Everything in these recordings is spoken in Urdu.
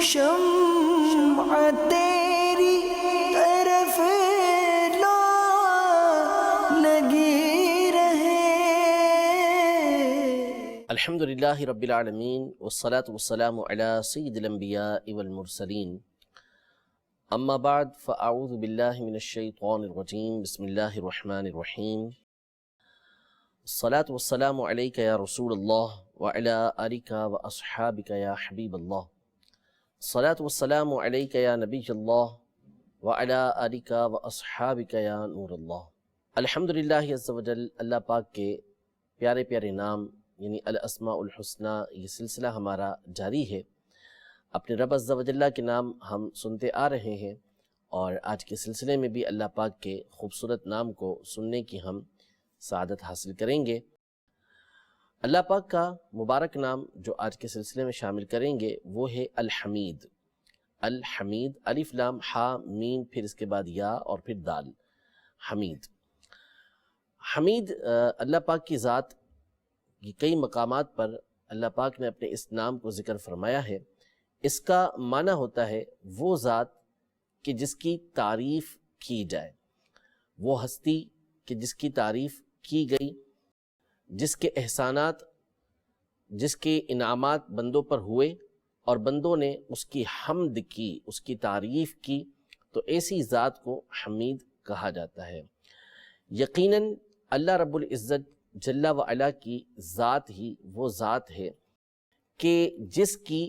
شمع تیری طرف لا لگی رہے۔ الحمدللہ رب العالمین والصلاة والسلام علی سید الانبیاء والمرسلین، اما بعد فاعوذ باللہ من الشیطان الرجیم، بسم اللہ الرحمن الرحیم۔ الصلاة والسلام علیک یا رسول اللہ وعلی آلک واصحابک یا حبیب اللہ۔ الصلاة والسلام علیک یا نبی اللہ وعلی آلک واصحابک یا نور اللہ۔ الحمدللہ عز و جل، اللہ پاک کے پیارے پیارے نام یعنی الاسماء الحسنی، یہ سلسلہ ہمارا جاری ہے۔ اپنے رب عز و جل کے نام ہم سنتے آ رہے ہیں، اور آج کے سلسلے میں بھی اللہ پاک کے خوبصورت نام کو سننے کی ہم سعادت حاصل کریں گے۔ اللہ پاک کا مبارک نام جو آج کے سلسلے میں شامل کریں گے وہ ہے الحمید۔ الحمید، الف لام ہا میم، پھر اس کے بعد یا اور پھر دال، حمید۔ حمید اللہ پاک کی ذات کی کئی مقامات پر اللہ پاک نے اپنے اس نام کو ذکر فرمایا ہے۔ اس کا معنی ہوتا ہے وہ ذات کہ جس کی تعریف کی جائے، وہ ہستی کہ جس کی تعریف کی گئی، جس کے احسانات، جس کے انعامات بندوں پر ہوئے اور بندوں نے اس کی حمد کی، اس کی تعریف کی، تو ایسی ذات کو حمید کہا جاتا ہے۔ یقیناً اللہ رب العزت جل و علا کی ذات ہی وہ ذات ہے کہ جس کی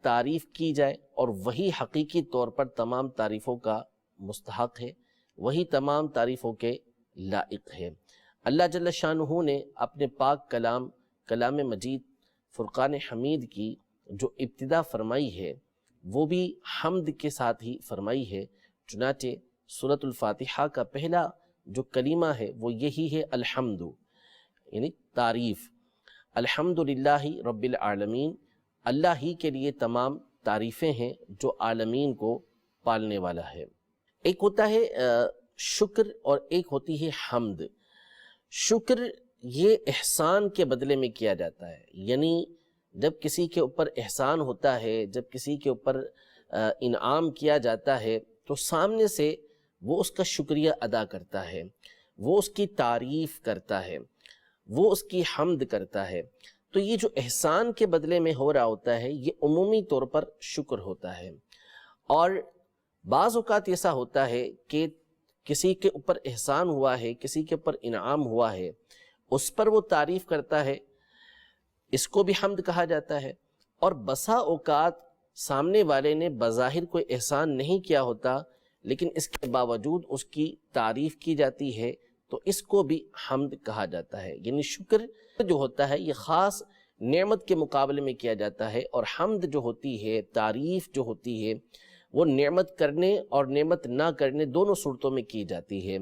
تعریف کی جائے، اور وہی حقیقی طور پر تمام تعریفوں کا مستحق ہے، وہی تمام تعریفوں کے لائق ہے۔ اللہ جل شانہ نے اپنے پاک کلام مجید فرقان حمید کی جو ابتدا فرمائی ہے وہ بھی حمد کے ساتھ ہی فرمائی ہے۔ چنانچہ سورۃ الفاتحہ کا پہلا جو کلمہ ہے وہ یہی ہے، الحمد، یعنی تعریف۔ الحمدللہ رب العالمین، اللہ ہی کے لیے تمام تعریفیں ہیں جو عالمین کو پالنے والا ہے۔ ایک ہوتا ہے شکر اور ایک ہوتی ہے حمد۔ شکر یہ احسان کے بدلے میں کیا جاتا ہے، یعنی جب کسی کے اوپر احسان ہوتا ہے، جب کسی کے اوپر انعام کیا جاتا ہے تو سامنے سے وہ اس کا شکریہ ادا کرتا ہے، وہ اس کی تعریف کرتا ہے، وہ اس کی حمد کرتا ہے۔ تو یہ جو احسان کے بدلے میں ہو رہا ہوتا ہے یہ عمومی طور پر شکر ہوتا ہے۔ اور بعض اوقات ایسا ہوتا ہے کہ کسی کے اوپر احسان ہوا ہے، کسی کے اوپر انعام ہوا ہے، اس پر وہ تعریف کرتا ہے، اس کو بھی حمد کہا جاتا ہے۔ اور بسا اوقات سامنے والے نے بظاہر کوئی احسان نہیں کیا ہوتا، لیکن اس کے باوجود اس کی تعریف کی جاتی ہے، تو اس کو بھی حمد کہا جاتا ہے۔ یعنی شکر جو ہوتا ہے یہ خاص نعمت کے مقابلے میں کیا جاتا ہے، اور حمد جو ہوتی ہے، تعریف جو ہوتی ہے، وہ نعمت کرنے اور نعمت نہ کرنے دونوں صورتوں میں کی جاتی ہے۔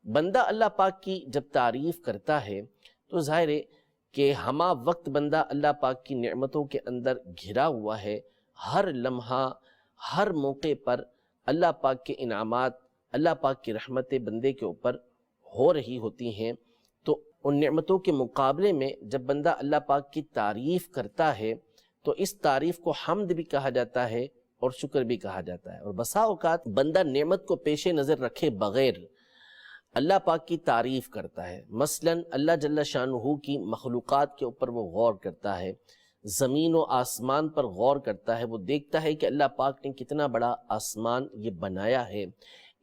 بندہ اللہ پاک کی جب تعریف کرتا ہے تو ظاہر ہے کہ ہمہ وقت بندہ اللہ پاک کی نعمتوں کے اندر گھرا ہوا ہے، ہر لمحہ ہر موقع پر اللہ پاک کے انعامات، اللہ پاک کی رحمتیں بندے کے اوپر ہو رہی ہوتی ہیں۔ تو ان نعمتوں کے مقابلے میں جب بندہ اللہ پاک کی تعریف کرتا ہے تو اس تعریف کو حمد بھی کہا جاتا ہے اور شکر بھی کہا جاتا ہے۔ اور بسا اوقات بندہ نعمت کو پیش نظر رکھے بغیر اللہ پاک کی تعریف کرتا ہے۔ مثلا اللہ جل شانہ کی مخلوقات کے اوپر وہ غور کرتا ہے، زمین و آسمان پر غور کرتا ہے، وہ دیکھتا ہے کہ اللہ پاک نے کتنا بڑا آسمان یہ بنایا ہے،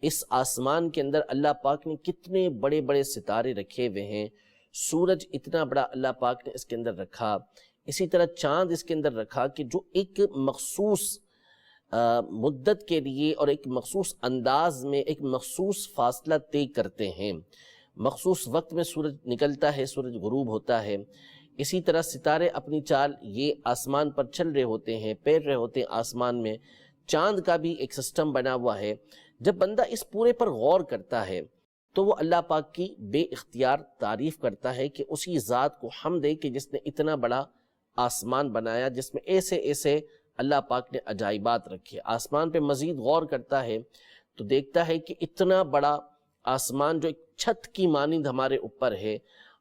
اس آسمان کے اندر اللہ پاک نے کتنے بڑے بڑے ستارے رکھے ہوئے ہیں، سورج اتنا بڑا اللہ پاک نے اس کے اندر رکھا، اسی طرح چاند اس کے اندر رکھا کہ جو ایک مخصوص مدت کے لیے اور ایک مخصوص انداز میں ایک مخصوص فاصلہ طے کرتے ہیں۔ مخصوص وقت میں سورج نکلتا ہے، سورج غروب ہوتا ہے، اسی طرح ستارے اپنی چال یہ آسمان پر چل رہے ہوتے ہیں، پیر رہے ہوتے ہیں آسمان میں۔ چاند کا بھی ایک سسٹم بنا ہوا ہے۔ جب بندہ اس پورے پر غور کرتا ہے تو وہ اللہ پاک کی بے اختیار تعریف کرتا ہے کہ اسی ذات کو حمد ہے کہ جس نے اتنا بڑا آسمان بنایا، جس میں ایسے ایسے اللہ پاک نے عجائبات رکھے۔ آسمان پہ مزید غور کرتا ہے تو دیکھتا ہے کہ اتنا بڑا آسمان جو ایک چھت کی مانند ہمارے اوپر ہے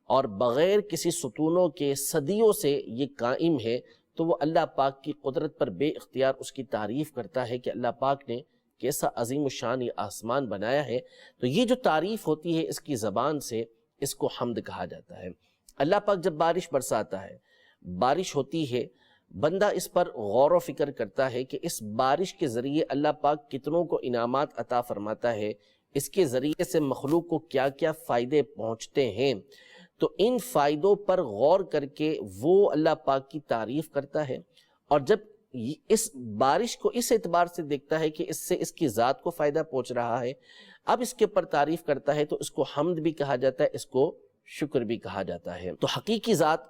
اور بغیر کسی ستونوں کے صدیوں سے یہ قائم ہے، تو وہ اللہ پاک کی قدرت پر بے اختیار اس کی تعریف کرتا ہے کہ اللہ پاک نے کیسا عظیم الشان یہ آسمان بنایا ہے۔ تو یہ جو تعریف ہوتی ہے اس کی زبان سے، اس کو حمد کہا جاتا ہے۔ اللہ پاک جب بارش برساتا ہے، بارش ہوتی ہے، بندہ اس پر غور و فکر کرتا ہے کہ اس بارش کے ذریعے اللہ پاک کتنوں کو انعامات عطا فرماتا ہے، اس کے ذریعے سے مخلوق کو کیا کیا فائدے پہنچتے ہیں، تو ان فائدوں پر غور کر کے وہ اللہ پاک کی تعریف کرتا ہے۔ اور جب اس بارش کو اس اعتبار سے دیکھتا ہے کہ اس سے اس کی ذات کو فائدہ پہنچ رہا ہے، اب اس کے پر تعریف کرتا ہے، تو اس کو حمد بھی کہا جاتا ہے، اس کو شکر بھی کہا جاتا ہے۔ تو حقیقی ذات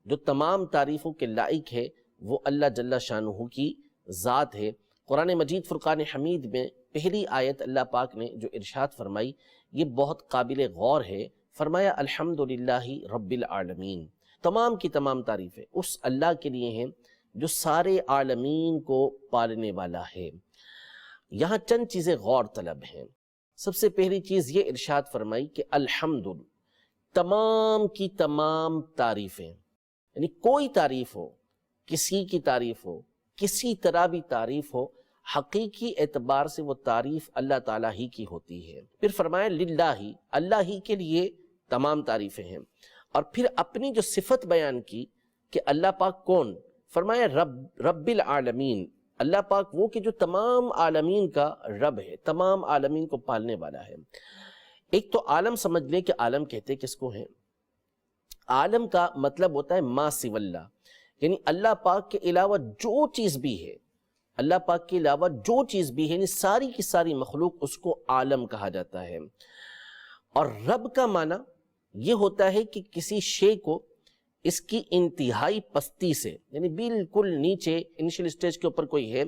جو تمام تعریفوں کے لائق ہے وہ اللہ جل شانہ کی ذات ہے۔ قرآن مجید فرقان حمید میں پہلی آیت اللہ پاک نے جو ارشاد فرمائی یہ بہت قابل غور ہے۔ فرمایا الحمدللہ رب العالمین، تمام کی تمام تعریفیں اس اللہ کے لیے ہیں جو سارے عالمین کو پالنے والا ہے۔ یہاں چند چیزیں غور طلب ہیں۔ سب سے پہلی چیز یہ ارشاد فرمائی کہ الحمد، تمام کی تمام تعریفیں، یعنی کوئی تعریف ہو، کسی کی تعریف ہو، کسی طرح بھی تعریف ہو، حقیقی اعتبار سے وہ تعریف اللہ تعالیٰ ہی کی ہوتی ہے۔ پھر فرمایا للہ، اللہ ہی کے لیے تمام تعریفیں ہیں۔ اور پھر اپنی جو صفت بیان کی کہ اللہ پاک کون، فرمایا رب العالمین، اللہ پاک وہ کہ جو تمام عالمین کا رب ہے، تمام عالمین کو پالنے والا ہے۔ ایک تو عالم سمجھ لیں کہ عالم کہتے کس کو ہیں؟ عالم کا مطلب ہوتا ہے ما سوی اللہ، یعنی اللہ پاک کے علاوہ جو چیز بھی ہے، اللہ پاک کے علاوہ جو چیز بھی ہے، یعنی ساری کی ساری مخلوق، اس کو عالم کہا جاتا ہے۔ اور رب کا معنی یہ ہوتا ہے کہ کسی شے کو اس کی انتہائی پستی سے، یعنی بالکل نیچے انیشل سٹیج کے اوپر کوئی ہے،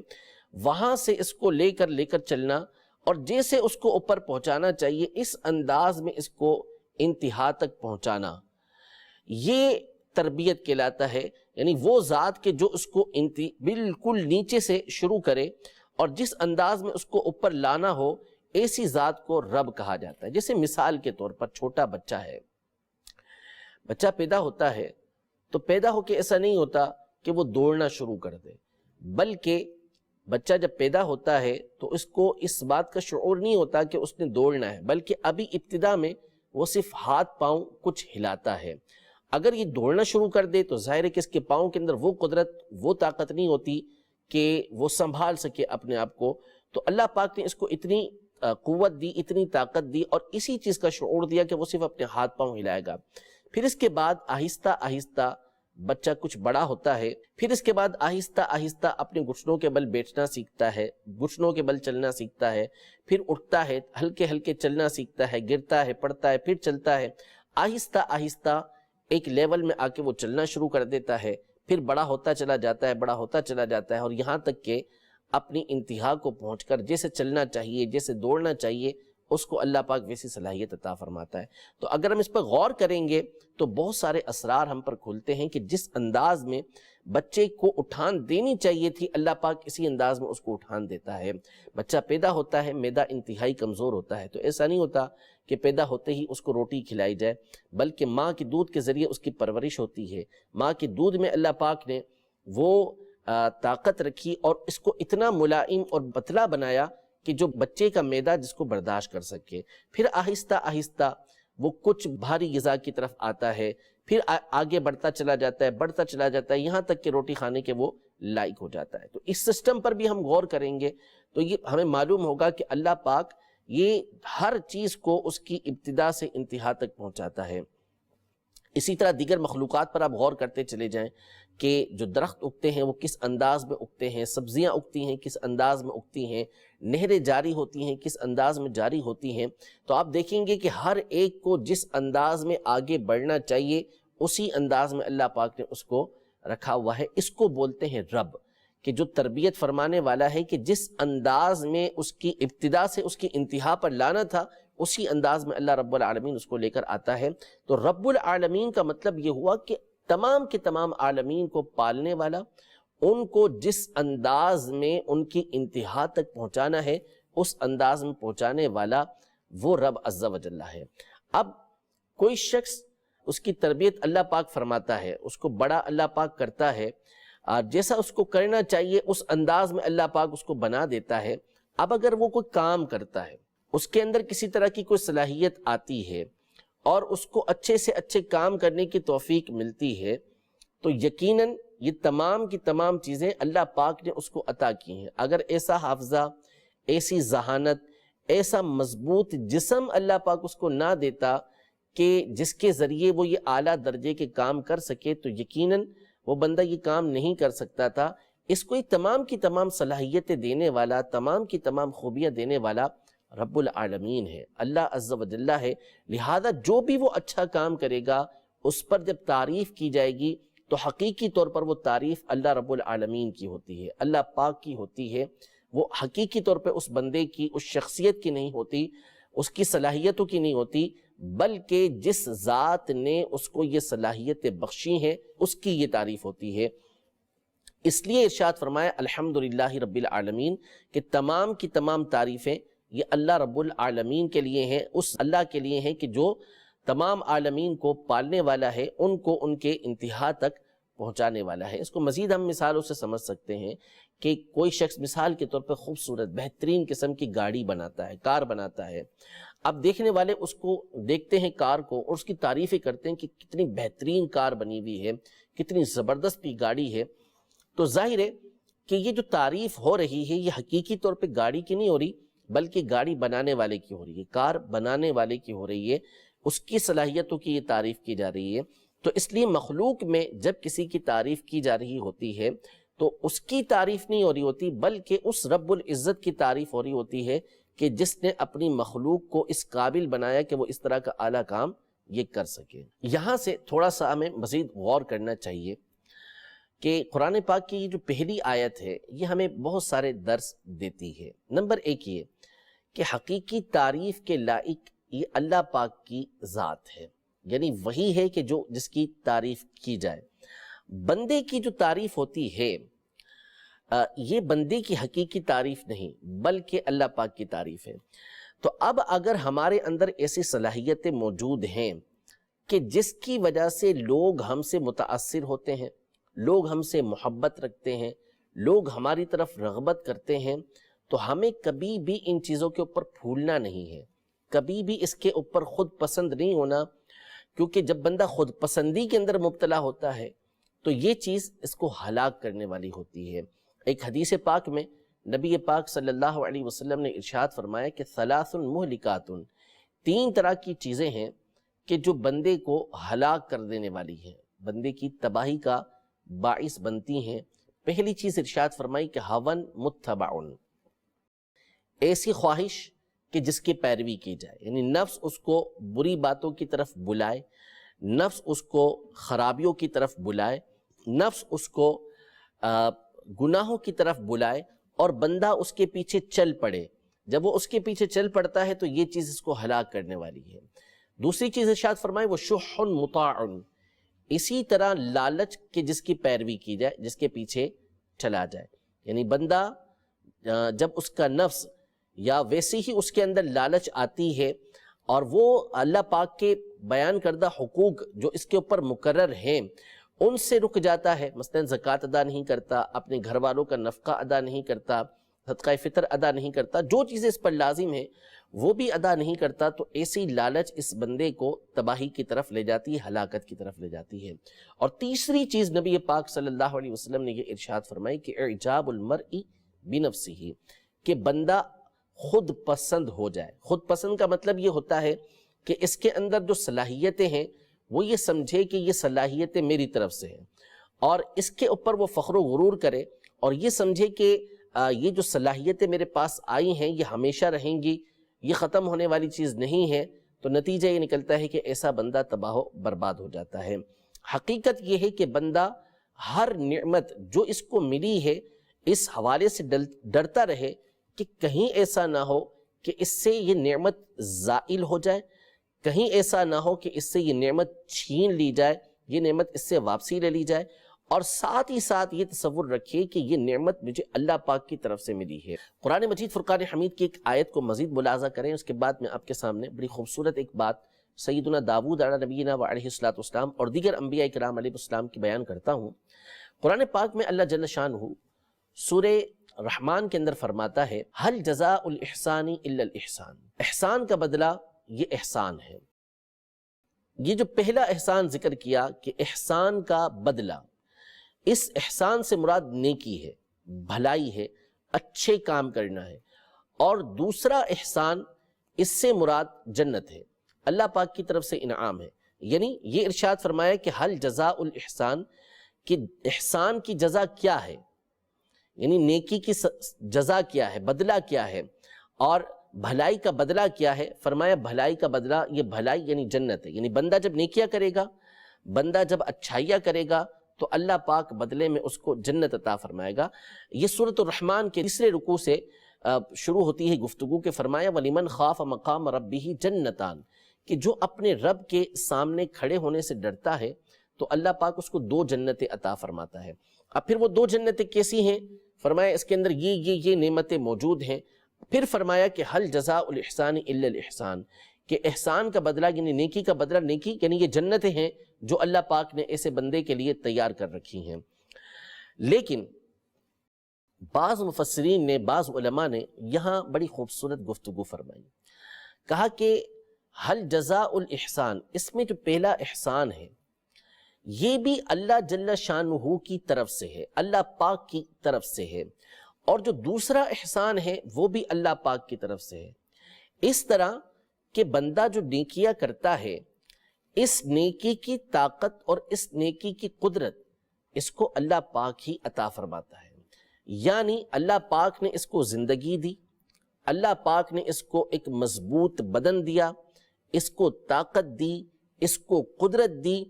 وہاں سے اس کو لے کر چلنا، اور جیسے اس کو اوپر پہنچانا چاہیے اس انداز میں اس کو انتہا تک پہنچانا، یہ تربیت کہلاتا ہے۔ یعنی وہ ذات کے جو اس کو بالکل نیچے سے شروع کرے اور جس انداز میں اس کو اوپر لانا ہو، ایسی ذات کو رب کہا جاتا ہے۔ جیسے مثال کے طور پر چھوٹا بچہ ہے، بچہ پیدا ہوتا ہے تو پیدا ہو کے ایسا نہیں ہوتا کہ وہ دوڑنا شروع کر دے، بلکہ بچہ جب پیدا ہوتا ہے تو اس کو اس بات کا شعور نہیں ہوتا کہ اس نے دوڑنا ہے، بلکہ ابھی ابتدا میں وہ صرف ہاتھ پاؤں کچھ ہلاتا ہے۔ اگر یہ دوڑنا شروع کر دے تو ظاہر ہے کہ اس کے پاؤں کے اندر وہ قدرت، وہ طاقت نہیں ہوتی کہ وہ سنبھال سکے اپنے آپ کو۔ تو اللہ پاک نے اس کو اتنی قوت دی، اتنی طاقت دی، اور اسی چیز کا شعور دیا کہ وہ صرف اپنے ہاتھ پاؤں ہلائے گا۔ پھر اس کے بعد آہستہ آہستہ بچہ کچھ بڑا ہوتا ہے، پھر اس کے بعد آہستہ آہستہ اپنے گھٹنوں کے بل بیٹھنا سیکھتا ہے، گھٹنوں کے بل چلنا سیکھتا ہے، پھر اٹھتا ہے، ہلکے ہلکے چلنا سیکھتا ہے، گرتا ہے، پڑتا ہے، پھر چلتا ہے، آہستہ آہستہ ایک لیول میں آ کے وہ چلنا شروع کر دیتا ہے، پھر بڑا ہوتا چلا جاتا ہے، بڑا ہوتا چلا جاتا ہے، اور یہاں تک کہ اپنی انتہا کو پہنچ کر جیسے چلنا چاہیے، جیسے دوڑنا چاہیے، اس کو اللہ پاک ویسی صلاحیت عطا فرماتا ہے۔ تو اگر ہم اس پر غور کریں گے تو بہت سارے اسرار ہم پر کھلتے ہیں کہ جس انداز میں بچے کو اٹھان دینی چاہیے تھی، اللہ پاک اسی انداز میں اس کو اٹھان دیتا ہے۔ بچہ پیدا ہوتا ہے، معدہ انتہائی کمزور ہوتا ہے، تو ایسا نہیں ہوتا کہ پیدا ہوتے ہی اس کو روٹی کھلائی جائے، بلکہ ماں کے دودھ کے ذریعے اس کی پرورش ہوتی ہے۔ ماں کے دودھ میں اللہ پاک نے وہ طاقت رکھی اور اس کو اتنا ملائم اور پتلا بنایا کہ جو بچے کا معدہ جس کو برداشت کر سکے۔ پھر آہستہ آہستہ وہ کچھ بھاری غذا کی طرف آتا ہے، پھر آگے بڑھتا چلا جاتا ہے، بڑھتا چلا جاتا ہے، یہاں تک کہ روٹی کھانے کے وہ لائق ہو جاتا ہے۔ تو اس سسٹم پر بھی ہم غور کریں گے تو یہ ہمیں معلوم ہوگا کہ اللہ پاک یہ ہر چیز کو اس کی ابتدا سے انتہا تک پہنچاتا ہے۔ اسی طرح دیگر مخلوقات پر آپ غور کرتے چلے جائیں کہ جو درخت اگتے ہیں وہ کس انداز میں اگتے ہیں، سبزیاں اگتی ہیں کس انداز میں اگتی ہیں، نہریں جاری ہوتی ہیں کس انداز میں جاری ہوتی ہیں، تو آپ دیکھیں گے کہ ہر ایک کو جس انداز میں آگے بڑھنا چاہیے اسی انداز میں اللہ پاک نے اس کو رکھا ہوا ہے۔ اس کو بولتے ہیں رب، کہ جو تربیت فرمانے والا ہے کہ جس انداز میں اس کی ابتدا سے اس کی انتہا پر لانا تھا اسی انداز میں اللہ رب العالمین اس کو لے کر آتا ہے۔ تو رب العالمین کا مطلب یہ ہوا کہ تمام کے تمام عالمین کو پالنے والا، ان کو جس انداز میں ان کی انتہا تک پہنچانا ہے اس انداز میں پہنچانے والا وہ رب عز و جل ہے۔ اب کوئی شخص اس کی تربیت اللہ پاک فرماتا ہے، اس کو بڑا اللہ پاک کرتا ہے، جیسا اس کو کرنا چاہیے اس انداز میں اللہ پاک اس کو بنا دیتا ہے۔ اب اگر وہ کوئی کام کرتا ہے، اس کے اندر کسی طرح کی کوئی صلاحیت آتی ہے اور اس کو اچھے سے اچھے کام کرنے کی توفیق ملتی ہے، تو یقیناً یہ تمام کی تمام چیزیں اللہ پاک نے اس کو عطا کی ہیں۔ اگر ایسا حافظہ، ایسی ذہانت، ایسا مضبوط جسم اللہ پاک اس کو نہ دیتا کہ جس کے ذریعے وہ یہ اعلیٰ درجے کے کام کر سکے، تو یقیناً وہ بندہ یہ کام نہیں کر سکتا تھا۔ اس کو تمام کی تمام صلاحیتیں دینے والا، تمام کی تمام خوبیاں دینے والا رب العالمین ہے، اللہ عز و جل ہے۔ لہذا جو بھی وہ اچھا کام کرے گا، اس پر جب تعریف کی جائے گی تو حقیقی طور پر وہ تعریف اللہ رب العالمین کی ہوتی ہے، اللہ پاک کی ہوتی ہے۔ وہ حقیقی طور پہ اس بندے کی، اس شخصیت کی نہیں ہوتی، اس کی صلاحیتوں کی نہیں ہوتی، بلکہ جس ذات نے اس کو یہ صلاحیتیں بخشی ہیں اس کی یہ تعریف ہوتی ہے۔ اس لیے ارشاد فرمایا الحمدللہ رب العالمین، کہ تمام کی تمام تعریفیں یہ اللہ رب العالمین کے لیے ہیں، اس اللہ کے لیے ہیں کہ جو تمام عالمین کو پالنے والا ہے، ان کو ان کے انتہا تک پہنچانے والا ہے۔ اس کو مزید ہم مثالوں سے سمجھ سکتے ہیں کہ کوئی شخص مثال کے طور پر خوبصورت بہترین قسم کی گاڑی بناتا ہے، کار بناتا ہے۔ اب دیکھنے والے اس کو دیکھتے ہیں کار کو اور اس کی تعریفیں کرتے ہیں کہ کتنی بہترین کار بنی ہوئی ہے، کتنی زبردست کی گاڑی ہے۔ تو ظاہر ہے کہ یہ جو تعریف ہو رہی ہے یہ حقیقی طور پہ گاڑی کی نہیں ہو رہی، بلکہ گاڑی بنانے والے کی ہو رہی ہے، کار بنانے والے کی ہو رہی ہے، اس کی صلاحیتوں کی یہ تعریف کی جا رہی ہے۔ تو اس لیے مخلوق میں جب کسی کی تعریف کی جا رہی ہوتی ہے تو اس کی تعریف نہیں ہو رہی ہوتی، بلکہ اس رب العزت کی تعریف ہو رہی ہوتی ہے کہ جس نے اپنی مخلوق کو اس قابل بنایا کہ وہ اس طرح کا اعلیٰ کام یہ کر سکے۔ یہاں سے تھوڑا سا ہمیں مزید غور کرنا چاہیے کہ قرآن پاک کی یہ جو پہلی آیت ہے یہ ہمیں بہت سارے درس دیتی ہے۔ نمبر ایک یہ کہ حقیقی تعریف کے لائق یہ اللہ پاک کی ذات ہے، یعنی وہی ہے کہ جس کی تعریف کی جائے۔ بندے کی جو تعریف ہوتی ہے یہ بندے کی حقیقی تعریف نہیں بلکہ اللہ پاک کی تعریف ہے۔ تو اب اگر ہمارے اندر ایسی صلاحیتیں موجود ہیں کہ جس کی وجہ سے لوگ ہم سے متاثر ہوتے ہیں، لوگ ہم سے محبت رکھتے ہیں، لوگ ہماری طرف رغبت کرتے ہیں، تو ہمیں کبھی بھی ان چیزوں کے اوپر پھولنا نہیں ہے، کبھی بھی اس کے اوپر خود پسند نہیں ہونا، کیونکہ جب بندہ خود پسندی کے اندر مبتلا ہوتا ہے تو یہ چیز اس کو ہلاک کرنے والی ہوتی ہے۔ ایک حدیث پاک میں نبی پاک صلی اللہ علیہ وسلم نے ارشاد فرمایا کہ ثلاث مہلکات، تین طرح کی چیزیں ہیں کہ جو بندے کو ہلاک کر دینے والی ہیں، بندے کی تباہی کا باعث بنتی ہیں۔ پہلی چیز ارشاد فرمائی کہ ہون متبع، ایسی خواہش کہ جس کی پیروی کی جائے، یعنی نفس اس کو بری باتوں کی طرف بلائے، نفس اس کو خرابیوں کی طرف بلائے، نفس اس کو گناہوں کی طرف بلائے اور بندہ اس کے پیچھے چل پڑے۔ جب وہ اس کے پیچھے چل پڑتا ہے تو یہ چیز اس کو ہلاک کرنے والی ہے۔ دوسری چیز ارشاد فرمائے وہ شح مطاع، اسی طرح لالچ کہ جس کی پیروی کی جائے، جس کے پیچھے چلا جائے، یعنی بندہ جب اس کا نفس یا ویسے ہی اس کے اندر لالچ آتی ہے اور وہ اللہ پاک کے بیان کردہ حقوق جو اس کے اوپر مقرر ہیں ان سے رک جاتا ہے، مثلا زکوٰۃ ادا نہیں کرتا، اپنے گھر والوں کا نفقہ ادا نہیں کرتا، صدقہ فطر ادا نہیں کرتا، جو چیزیں اس پر لازم ہیں وہ بھی ادا نہیں کرتا، تو ایسی لالچ اس بندے کو تباہی کی طرف لے جاتی ہے، ہلاکت کی طرف لے جاتی ہے۔ اور تیسری چیز نبی پاک صلی اللہ علیہ وسلم نے یہ ارشاد فرمائی کہ اعجاب المرء بنفسہ، کہ بندہ خود پسند ہو جائے۔ خود پسند کا مطلب یہ ہوتا ہے کہ اس کے اندر جو صلاحیتیں ہیں وہ یہ سمجھے کہ یہ صلاحیتیں میری طرف سے ہیں، اور اس کے اوپر وہ فخر و غرور کرے اور یہ سمجھے کہ یہ جو صلاحیتیں میرے پاس آئی ہیں یہ ہمیشہ رہیں گی، یہ ختم ہونے والی چیز نہیں ہے، تو نتیجہ یہ نکلتا ہے کہ ایسا بندہ تباہ و برباد ہو جاتا ہے۔ حقیقت یہ ہے کہ بندہ ہر نعمت جو اس کو ملی ہے اس حوالے سے ڈرتا رہے کہ کہیں ایسا نہ ہو کہ اس سے یہ نعمت زائل ہو جائے، کہیں ایسا نہ ہو کہ اس سے یہ نعمت چھین لی جائے، یہ نعمت اس سے واپسی لے لی جائے، اور ساتھ ہی ساتھ یہ تصور رکھیے کہ یہ نعمت مجھے اللہ پاک کی طرف سے ملی ہے۔ قرآن مجید فرقان حمید کی ایک آیت کو مزید ملاحظہ کریں، اس کے بعد میں آپ کے سامنے بڑی خوبصورت ایک بات سیدنا داود علیہ نبینا و علیہ الصلوۃ والسلام اور دیگر انبیاء کرام علیہ السلام کی بیان کرتا ہوں۔ قرآن پاک میں اللہ جل شانہ سورہ رحمان کے اندر فرماتا ہے ہل جزاء الاحسان الا الاحسان، احسان کا بدلہ یہ احسان ہے۔ یہ جو پہلا احسان ذکر کیا کہ احسان کا بدلہ، اس احسان سے مراد نیکی ہے، بھلائی ہے، اچھے کام کرنا ہے، اور دوسرا احسان اس سے مراد جنت ہے، اللہ پاک کی طرف سے انعام ہے۔ یعنی یہ ارشاد فرمایا کہ حل جزاء الاحسان، کہ احسان کی جزا کیا ہے، یعنی نیکی کی جزا کیا ہے، بدلہ کیا ہے، اور بھلائی کا بدلہ کیا ہے۔ فرمایا بھلائی کا بدلہ، یہ بھلائی یعنی جنت ہے۔ یعنی بندہ جب نیکیاں کرے گا، بندہ جب اچھائیاں کرے گا تو اللہ پاک بدلے میں اس کو جنت عطا فرمائے گا۔ یہ سورۃ الرحمن کے تیسرے رکوع سے شروع ہوتی ہے گفتگو کہ فرمایا وَلِمَنْ خَافَ مَقَامَ رَبِّهِ جَنَّتَانِ، کہ جو اپنے رب کے سامنے کھڑے ہونے سے ڈرتا ہے تو اللہ پاک اس کو 2 جنتیں عطا فرماتا ہے۔ اب پھر وہ 2 جنتیں کیسی ہیں؟ فرمایا اس کے اندر یہ نعمتیں موجود ہیں۔ پھر فرمایا کہ حل جزاء الاحسان الا الاحسان، کہ احسان کا بدلہ یعنی نیکی کا بدلہ نیکی، یعنی یہ جنتیں ہیں جو اللہ پاک نے ایسے بندے کے لیے تیار کر رکھی ہیں۔ لیکن بعض مفسرین نے، بعض علماء نے یہاں بڑی خوبصورت گفتگو فرمائی، کہا کہ حل جزاء الاحسان، اس میں جو پہلا احسان ہے یہ بھی اللہ جل شانہ کی طرف سے ہے، اللہ پاک کی طرف سے ہے، اور جو دوسرا احسان ہے وہ بھی اللہ پاک کی طرف سے ہے۔ اس طرح کہ بندہ جو نیکیاں کرتا ہے، اس نیکی کی طاقت اور اس نیکی کی قدرت اس کو اللہ پاک ہی عطا فرماتا ہے۔ یعنی اللہ پاک نے اس کو زندگی دی، اللہ پاک نے اس کو ایک مضبوط بدن دیا، اس کو طاقت دی، اس کو قدرت دی،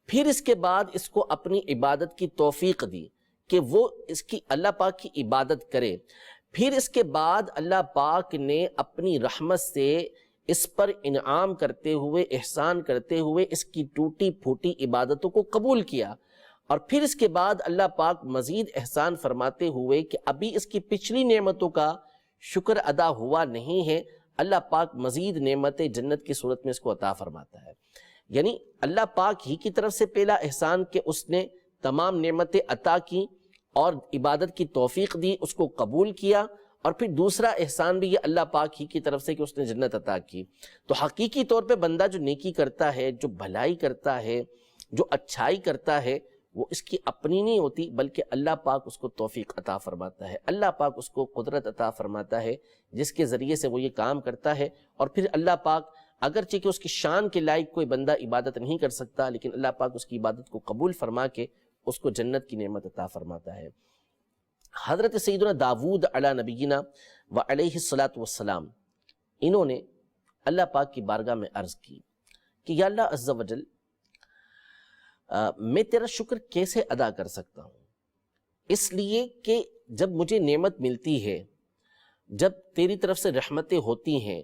پھر اس کے بعد اس کو اپنی عبادت کی توفیق دی کہ وہ اس کی اللہ پاک کی عبادت کرے۔ پھر اس کے بعد اللہ پاک نے اپنی رحمت سے اس پر انعام کرتے ہوئے، احسان کرتے ہوئے اس کی ٹوٹی پھوٹی عبادتوں کو قبول کیا، اور پھر اس کے بعد اللہ پاک مزید احسان فرماتے ہوئے کہ ابھی اس کی پچھلی نعمتوں کا شکر ادا ہوا نہیں ہے، اللہ پاک مزید نعمت جنت کی صورت میں اس کو عطا فرماتا ہے۔ یعنی اللہ پاک ہی کی طرف سے پہلا احسان کہ اس نے تمام نعمتیں عطا کی اور عبادت کی توفیق دی، اس کو قبول کیا، اور پھر دوسرا احسان بھی یہ اللہ پاک ہی کی طرف سے کہ اس نے جنت عطا کی۔ تو حقیقی طور پہ بندہ جو نیکی کرتا ہے، جو بھلائی کرتا ہے، جو اچھائی کرتا ہے، وہ اس کی اپنی نہیں ہوتی بلکہ اللہ پاک اس کو توفیق عطا فرماتا ہے، اللہ پاک اس کو قدرت عطا فرماتا ہے جس کے ذریعے سے وہ یہ کام کرتا ہے۔ اور پھر اللہ پاک اگرچہ کہ اس کی شان کے لائق کوئی بندہ عبادت نہیں کر سکتا، لیکن اللہ پاک اس کی عبادت کو قبول فرما کے اس کو جنت کی نعمت عطا فرماتا ہے۔ حضرت سیدنا داود علی نبینا و علیہ الصلاۃ والسلام، انہوں نے اللہ پاک کی بارگاہ میں عرض کی کہ یا اللہ عز و جل، میں تیرا شکر کیسے ادا کر سکتا ہوں؟ اس لیے کہ جب مجھے نعمت ملتی ہے، جب تیری طرف سے رحمتیں ہوتی ہیں،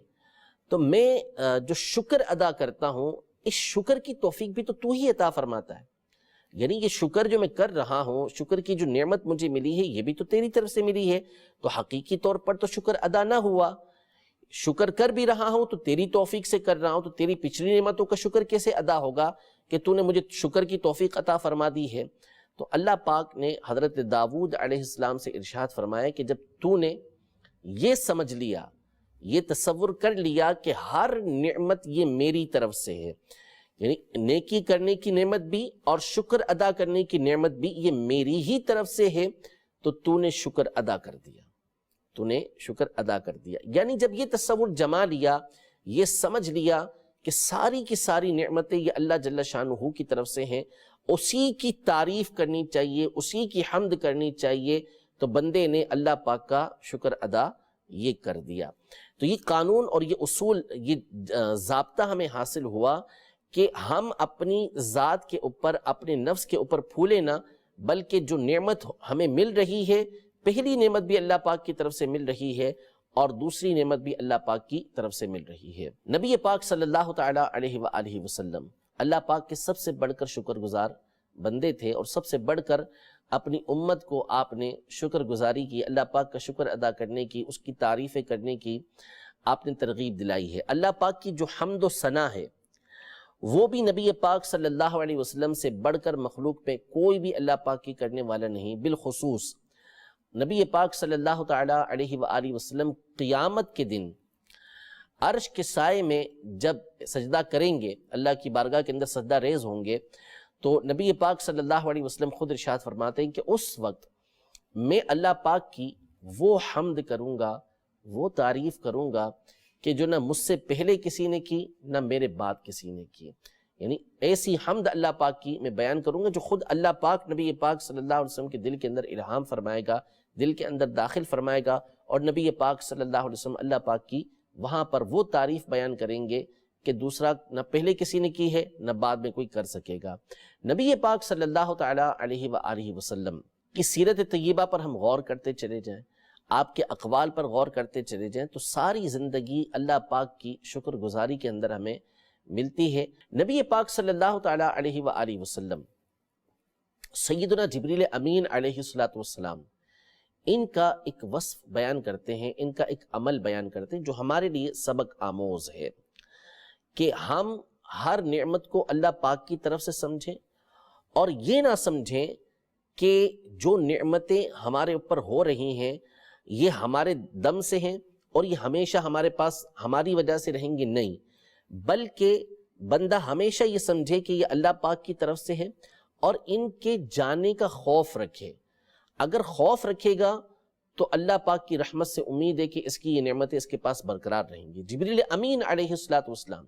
تو میں جو شکر ادا کرتا ہوں، اس شکر کی توفیق بھی تو ہی عطا فرماتا ہے۔ یعنی یہ شکر جو میں کر رہا ہوں، شکر کی جو نعمت مجھے ملی ہے، یہ بھی تو تیری طرف سے ملی ہے، تو حقیقی طور پر تو شکر ادا نہ ہوا۔ شکر کر بھی رہا ہوں تو تیری توفیق سے کر رہا ہوں، تو تیری پچھلی نعمتوں کا شکر کیسے ادا ہوگا کہ تو نے مجھے شکر کی توفیق عطا فرما دی ہے؟ تو اللہ پاک نے حضرت داود علیہ السلام سے ارشاد فرمایا کہ جب تو نے یہ سمجھ لیا، یہ تصور کر لیا کہ ہر نعمت یہ میری طرف سے ہے، یعنی نیکی کرنے کی نعمت بھی اور شکر ادا کرنے کی نعمت بھی یہ میری ہی طرف سے ہے، تو تو نے شکر ادا کر دیا، تو نے شکر ادا کر دیا۔ یعنی جب یہ تصور جما لیا، یہ سمجھ لیا کہ ساری کی ساری نعمتیں یہ اللہ جل شانہ کی طرف سے ہیں، اسی کی تعریف کرنی چاہیے، اسی کی حمد کرنی چاہیے، تو بندے نے اللہ پاک کا شکر ادا یہ کر دیا۔ تو یہ قانون اور یہ اصول، یہ ضابطہ ہمیں حاصل ہوا کہ ہم اپنی ذات کے اوپر، اپنے نفس کے اوپر پھولے نہ، بلکہ جو نعمت ہمیں مل رہی ہے، پہلی نعمت بھی اللہ پاک کی طرف سے مل رہی ہے اور دوسری نعمت بھی اللہ پاک کی طرف سے مل رہی ہے۔ نبی پاک صلی اللہ تعالی علیہ وآلہ وسلم اللہ پاک کے سب سے بڑھ کر شکر گزار بندے تھے، اور سب سے بڑھ کر اپنی امت کو آپ نے شکر گزاری کی، اللہ پاک کا شکر ادا کرنے کی، اس کی تعریفیں کرنے کی آپ نے ترغیب دلائی ہے۔ اللہ پاک کی جو حمد و ثنا ہے وہ بھی نبی پاک صلی اللہ علیہ وسلم سے بڑھ کر مخلوق پہ کوئی بھی اللہ پاک کی کرنے والا نہیں۔ بالخصوص نبی پاک صلی اللہ تعالی علیہ وآلہ وسلم قیامت کے دن عرش کے سائے میں جب سجدہ کریں گے، اللہ کی بارگاہ کے اندر سجدہ ریز ہوں گے، تو نبی پاک صلی اللہ علیہ وسلم خود ارشاد فرماتے ہیں کہ اس وقت میں اللہ پاک کی وہ حمد کروں گا، وہ تعریف کروں گا کہ جو نہ مجھ سے پہلے کسی نے کی نہ میرے بعد کسی نے کی۔ یعنی ایسی حمد اللہ پاک کی میں بیان کروں گا جو خود اللہ پاک نبی پاک صلی اللہ علیہ وسلم کے دل کے اندر الہام فرمائے گا، دل کے اندر داخل فرمائے گا، اور نبی پاک صلی اللہ علیہ وسلم اللہ پاک کی وہاں پر وہ تعریف بیان کریں گے کہ دوسرا نہ پہلے کسی نے کی ہے نہ بعد میں کوئی کر سکے گا۔ نبی پاک صلی اللہ تعالی علیہ وآلہ وسلم کی سیرت طیبہ پر ہم غور کرتے چلے جائیں، آپ کے اقوال پر غور کرتے چلے جائیں، تو ساری زندگی اللہ پاک کی شکر گزاری کے اندر ہمیں ملتی ہے۔ نبی پاک صلی اللہ تعالی علیہ وآلہ وسلم سیدنا جبریل امین علیہ السلام ان کا ایک وصف بیان کرتے ہیں، ان کا ایک عمل بیان کرتے ہیں جو ہمارے لیے سبق آموز ہے کہ ہم ہر نعمت کو اللہ پاک کی طرف سے سمجھیں، اور یہ نہ سمجھیں کہ جو نعمتیں ہمارے اوپر ہو رہی ہیں یہ ہمارے دم سے ہیں اور یہ ہمیشہ ہمارے پاس ہماری وجہ سے رہیں گے، نہیں، بلکہ بندہ ہمیشہ یہ سمجھے کہ یہ اللہ پاک کی طرف سے ہے اور ان کے جانے کا خوف رکھے۔ اگر خوف رکھے گا تو اللہ پاک کی رحمت سے امید ہے کہ اس کی یہ نعمتیں اس کے پاس برقرار رہیں گی۔ جبریل امین علیہ السلام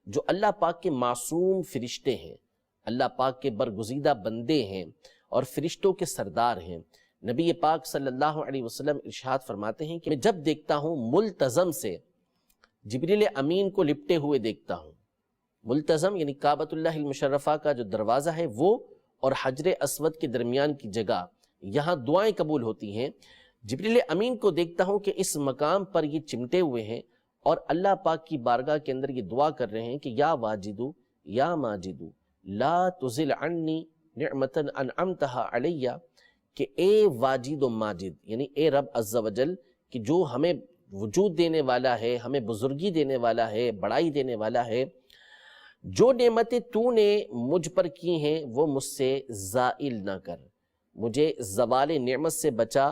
جو اللہ پاک کے معصوم فرشتے ہیں، اللہ پاک کے برگزیدہ بندے ہیں اور فرشتوں کے سردار ہیں، نبی پاک صلی اللہ علیہ وسلم ارشاد فرماتے ہیں کہ میں جب دیکھتا ہوں ملتزم سے جبریل امین کو لپٹے ہوئے دیکھتا ہوں، ملتزم یعنی کعبۃ اللہ المشرفہ کا جو دروازہ ہے وہ اور حجر اسود کے درمیان کی جگہ، یہاں دعائیں قبول ہوتی ہیں، جبریل امین کو دیکھتا ہوں کہ اس مقام پر یہ چمٹے ہوئے ہیں اور اللہ پاک کی بارگاہ کے اندر یہ دعا کر رہے ہیں کہ یا واجدو یا ماجدو لا تزل عنی نعمتا انعمتها علیہ، کہ اے واجد و ماجد یعنی اے رب عز و جل کہ جو ہمیں وجود دینے والا ہے، ہمیں بزرگی دینے والا ہے، بڑائی دینے والا ہے، جو نعمتیں تو نے مجھ پر کی ہیں وہ مجھ سے زائل نہ کر، مجھے زوال نعمت سے بچا،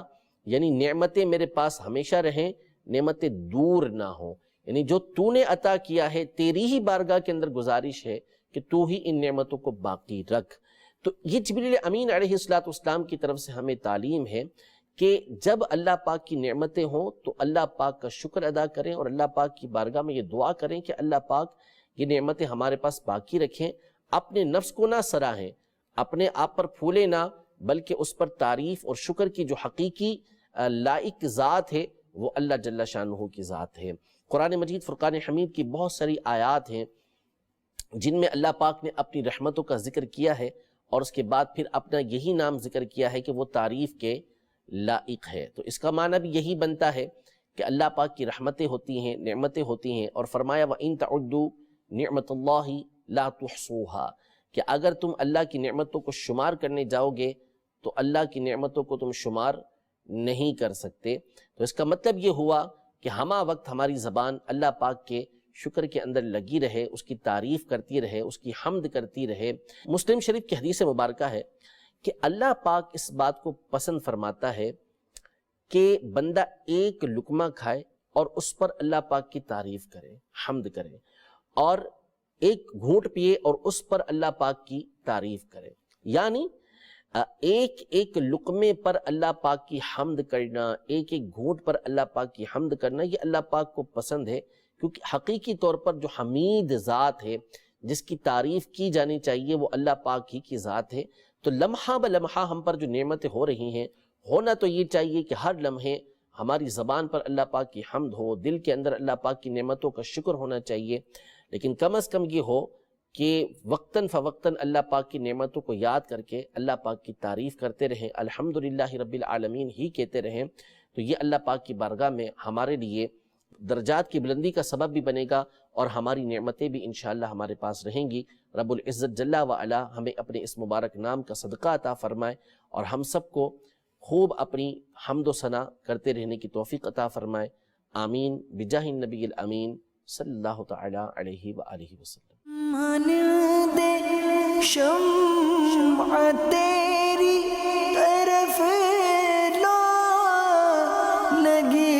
یعنی نعمتیں میرے پاس ہمیشہ رہیں، نعمتیں دور نہ ہوں، یعنی جو تو نے عطا کیا ہے تیری ہی بارگاہ کے اندر گزارش ہے کہ تو ہی ان نعمتوں کو باقی رکھ۔ تو یہ جبریل امین علیہ السلام کی طرف سے ہمیں تعلیم ہے کہ جب اللہ پاک کی نعمتیں ہوں تو اللہ پاک کا شکر ادا کریں اور اللہ پاک کی بارگاہ میں یہ دعا کریں کہ اللہ پاک یہ نعمتیں ہمارے پاس باقی رکھیں، اپنے نفس کو نہ سراہیں، اپنے آپ پر پھولے نہ، بلکہ اس پر تعریف اور شکر کی جو حقیقی لائق ذات ہے وہ اللہ جل شانہ کی ذات ہے۔ قرآن مجید فرقان حمید کی بہت ساری آیات ہیں جن میں اللہ پاک نے اپنی رحمتوں کا ذکر کیا ہے اور اس کے بعد پھر اپنا یہی نام ذکر کیا ہے کہ وہ تعریف کے لائق ہے۔ تو اس کا معنی بھی یہی بنتا ہے کہ اللہ پاک کی رحمتیں ہوتی ہیں، نعمتیں ہوتی ہیں، اور فرمایا وَإِن تَعُدُّوا نِعْمَةَ اللَّهِ لَا تُحْصُوهَا، کہ اگر تم اللہ کی نعمتوں کو شمار کرنے جاؤ گے تو اللہ کی نعمتوں کو تم شمار نہیں کر سکتے۔ تو اس کا مطلب یہ ہوا کہ ہمہ وقت ہماری زبان اللہ پاک کے شکر کے اندر لگی رہے، اس کی تعریف کرتی رہے، اس کی حمد کرتی رہے۔ مسلم شریف کی حدیث مبارکہ ہے کہ اللہ پاک اس بات کو پسند فرماتا ہے کہ بندہ ایک لقمہ کھائے اور اس پر اللہ پاک کی تعریف کرے، حمد کرے، اور ایک گھونٹ پیے اور اس پر اللہ پاک کی تعریف کرے، یعنی ایک ایک لقمے پر اللہ پاک کی حمد کرنا، ایک ایک گھونٹ پر اللہ پاک کی حمد کرنا، یہ اللہ پاک کو پسند ہے، کیونکہ حقیقی طور پر جو حمید ذات ہے جس کی تعریف کی جانی چاہیے وہ اللہ پاک ہی کی ذات ہے۔ تو لمحہ بلمحہ ہم پر جو نعمتیں ہو رہی ہیں، ہونا تو یہ چاہیے کہ ہر لمحے ہماری زبان پر اللہ پاک کی حمد ہو، دل کے اندر اللہ پاک کی نعمتوں کا شکر ہونا چاہیے، لیکن کم از کم یہ ہو کہ وقتاً فوقتاً اللہ پاک کی نعمتوں کو یاد کر کے اللہ پاک کی تعریف کرتے رہیں، الحمدللہ رب العالمین ہی کہتے رہیں، تو یہ اللہ پاک کی بارگاہ میں ہمارے لیے درجات کی بلندی کا سبب بھی بنے گا اور ہماری نعمتیں بھی انشاءاللہ ہمارے پاس رہیں گی۔ رب العزت جل وعلا ہمیں اپنے اس مبارک نام کا صدقہ عطا فرمائے اور ہم سب کو خوب اپنی حمد و ثنا کرتے رہنے کی توفیق عطا فرمائے، آمین بجاہ النبی الامین صلی اللہ تعالی علیہ وآلہ وسلم۔ شمع تیری طرف لا لگی